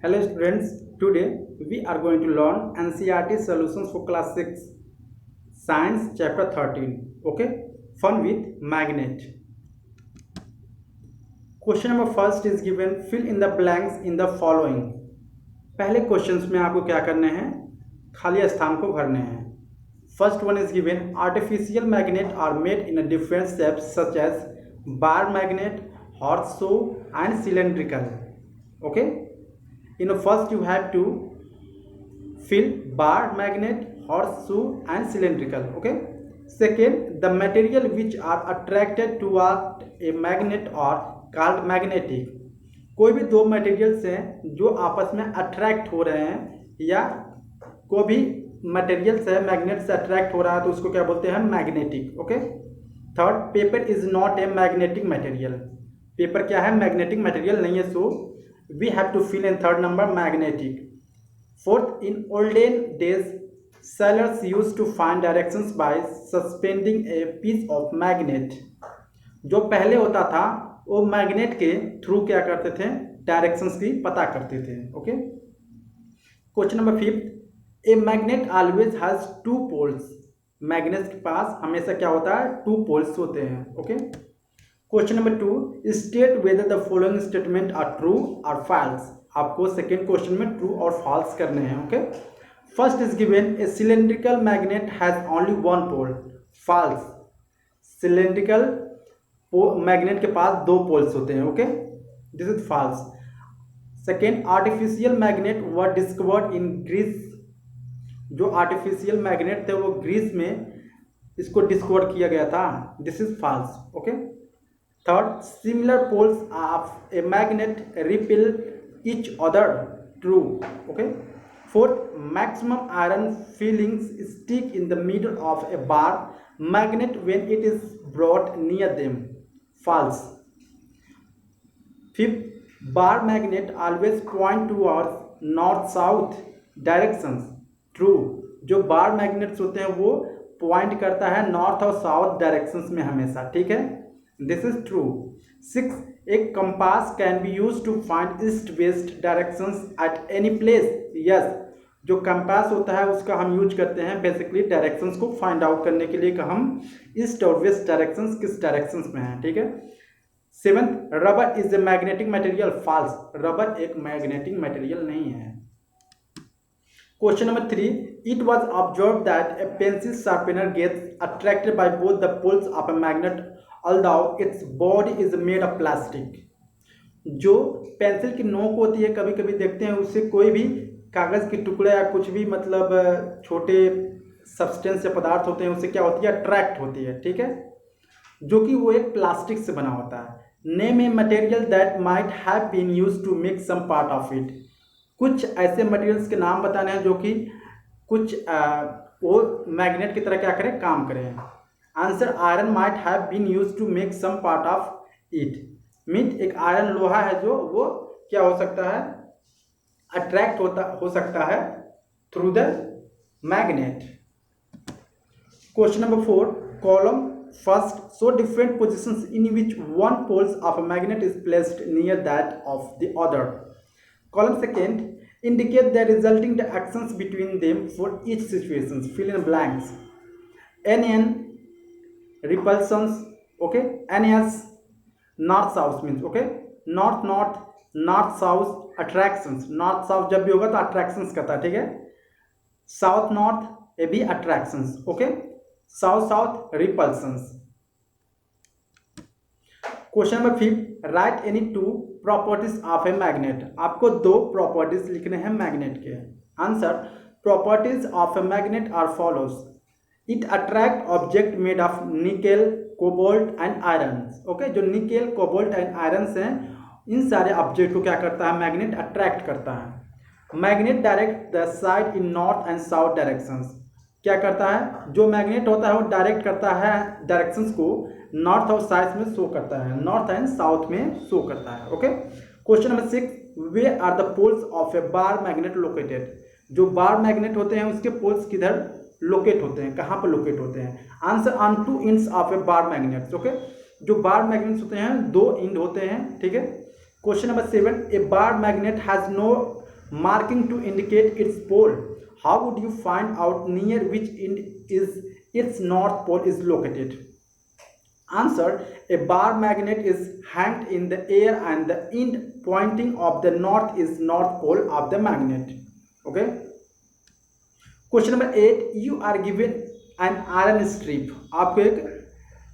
Hello students, today we are going to learn NCERT solutions for class 6 science chapter 13. Okay, fun with magnet. Question number first is given, fill in the blanks in the following. पहले questions में आपको क्या करने हैं, खाली स्थान को भरने हैं. First one is given, artificial magnet are made in a different shapes such as bar magnet, horseshoe and cylindrical. Okay, first you have to fill bar magnet, horseshoe and cylindrical. Okay, second, the material which are attracted toward a magnet are called magnetic. कोई भी दो materials हैं जो आपस में attract हो रहे हैं या कोई भी मटेरियल्स है मैग्नेट से अट्रैक्ट हो रहा है तो उसको क्या बोलते हैं, magnetic. Okay. Third, paper is not a magnetic material. Paper क्या है, मैग्नेटिक मटेरियल नहीं है, so we have to fill in third number magnetic. Fourth, in olden days, sailors used to find directions by suspending a piece of magnet. जो पहले होता था वो magnet के थ्रू क्या करते थे, डायरेक्शंस की पता करते थे. Okay. Question number fifth, a magnet always has two poles. Magnet के पास हमेशा क्या होता है, टू पोल्स होते हैं. Okay. Question number two, state whether the following statements are true और फॉल्स. आपको सेकेंड क्वेश्चन में ट्रू और फॉल्स करने हैं. Okay. First is given, a cylindrical magnet has only one pole. False. Cylindrical magnet के पास दो पोल्स होते हैं. Okay, this is false. Second, artificial magnet were discovered in Greece. जो आर्टिफिशियल मैग्नेट थे वो ग्रीस में इसको डिस्कवर किया गया था. This is false. Okay. Third, similar poles of a magnet repel each other. True. Okay. Fourth, maximum iron fillings stick in the middle of a bar magnet when it is brought near them. False. Fifth, bar magnet always point towards north south directions. True. जो bar magnets होते हैं वो point करता है north और south directions में हमेशा. ठीक है, दिस इज ट्रू. सिक्स, एक compass can be use to find east west directions at any place. Yes, जो कंपास होता है उसका हम यूज करते हैं बेसिकली डायरेक्शंस को फाइंड आउट करने के लिए कि हम ईस्ट और वेस्ट डायरेक्शंस किस डायरेक्शंस में हैं. ठीक है. Seventh, rubber is a magnetic material. False. Rubber एक मैग्नेटिक मटेरियल नहीं है. Question number three, it was observe that a pencil sharpener gets attracted by both the poles of a magnet although its body is made of plastic. जो pencil की नोक होती है कभी कभी देखते हैं उससे कोई भी कागज़ के टुकड़े या कुछ भी मतलब छोटे सब्सटेंस या पदार्थ होते हैं उससे क्या होती है, अट्रैक्ट होती है. ठीक है, जो कि वो एक प्लास्टिक से बना होता है. Name a material that might have been used to make some part of it. कुछ ऐसे मटेरियल्स के नाम बताने हैं जो कि कुछ वो मैग्नेट की तरह क्या करें, काम करें. Answer, iron might have been use to make some part of it. मीट एक आयरन लोहा है जो वो क्या हो सकता है, अट्रैक्ट हो सकता है through the magnet. Question number four, column first, so different positions in which one poles of a magnet is placed near that of the other. Column second, indicate the resulting the actions between them for each situations. Fill in blanks. NN repulsions. Okay, NS north south means okay, north north, north south attractions. north south जब भी होगा तो attractions करता है. ठीक है. south north ये भी attractions. okay, south south repulsions. Question number fifth, write any two properties of a magnet. आपको दो प्रॉपर्टीज लिखने हैं मैग्नेट के. Answer, properties of a magnet are follows. It attract object made of nickel, cobalt and iron. Okay, जो nickel, cobalt and iron हैं इन सारे object को क्या करता है, मैग्नेट अट्रैक्ट करता है. Magnet direct the side in north end south directions. क्या करता है, जो मैग्नेट होता है वो डायरेक्ट करता है डायरेक्शंस को नॉर्थ और साउथ में शो करता है, नॉर्थ एंड साउथ में शो करता है. Okay. Question number six, where are the poles of a bar magnet located. जो बार मैग्नेट होते हैं उसके पोल्स किधर लोकेट होते हैं, कहाँ पर लोकेट होते हैं. Answer, on two ends of a bar magnets. Okay, जो बार मैग्नेट्स होते हैं दो इंड होते हैं. ठीक है. Question number 7, a bar magnet has no marking to indicate its pole. How would you find out near which end is its north pole is located? Answer: a bar magnet is hanged in the air and the end pointing of the north is north pole of the magnet. Okay. Question number 8, you are given an iron strip, आपको एक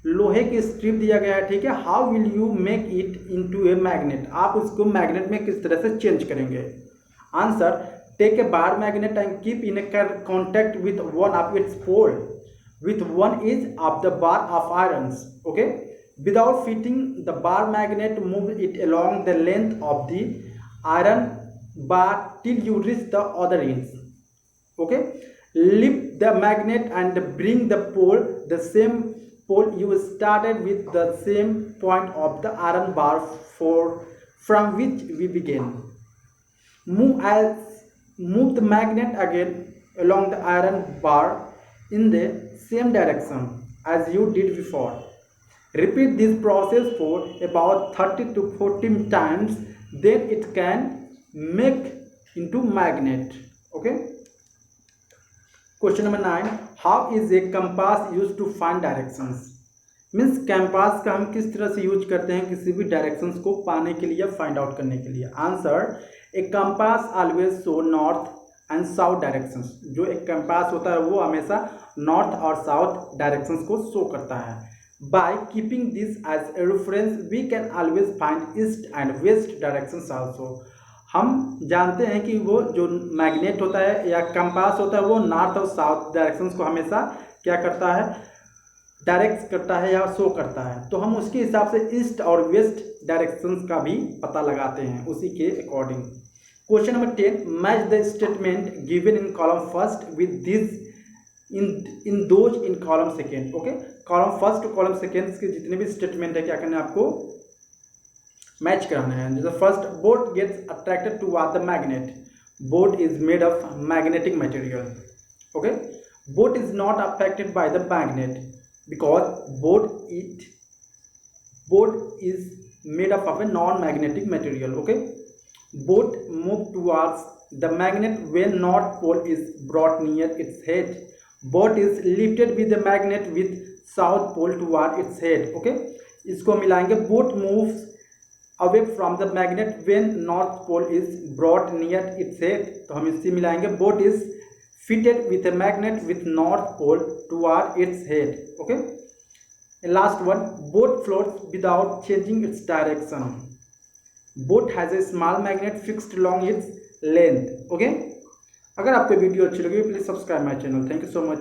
लोहे की strip दिया गया है, ठीक है। How will you make it into a magnet, आप उसको मैग्नेट में किस तरह से चेंज करेंगे? Answer: take a bar magnet and keep in contact with one of its pole with one edge of the bar of irons. Okay, without fitting the bar magnet, move it along the length of the iron bar till you reach the other ends. Okay, lift the magnet and bring the pole, the same pole you started with, the same point of the iron bar from which we began. Move the magnet again along the iron bar in the same direction as you did before. Repeat this process for about 30 to 40 times, then it can make into magnet. Okay. Question number 9, how is a compass used to find directions? Means campos का हम किस तरह से use करते हैं किसी भी directions को पाने के लिए या फाइंड आउट करने के लिए? आंसर: ए compass always show north end south directions, जो एक कंपास होता है वो हमेशा नॉर्थ और साउथ डायरेक्शंस को शो करता है। By keeping this as a reference we can always find east and west directions also. हम जानते हैं कि वो जो मैग्नेट होता है या कंपास होता है वो नॉर्थ और साउथ डायरेक्शंस को हमेशा क्या करता है, डायरेक्ट करता है या शो करता है। तो हम उसके हिसाब से ईस्ट और वेस्ट डायरेक्शंस का भी पता लगाते हैं उसी के according. Question number 10, match the statement given in column first with this in those in column second. Okay, column first और कॉलम सेकेंड के जितने भी स्टेटमेंट है क्या करना है आपको मैच कराना है। जैसे first, boat gets attracted toward the magnet, boat is made of magnetic material. Okay, boat is not affected by the magnet because boat is made of a non-magnetic material. Okay, boat move towards the magnet when north pole is brought near its head. Boat is lifted with the magnet with south pole toward its head. Okay, इसको मिलाएंगे, boat moves away from the magnet when north pole is brought near its head, तो हम इससे मिलाएंगे, boat is fitted with a magnet with north pole toward its head. Okay, and last one, boat floats without changing its direction. Boat has a small magnet fixed along its length. Okay, अगर आपको video अच्छी लगी please subscribe my channel. Thank you so much.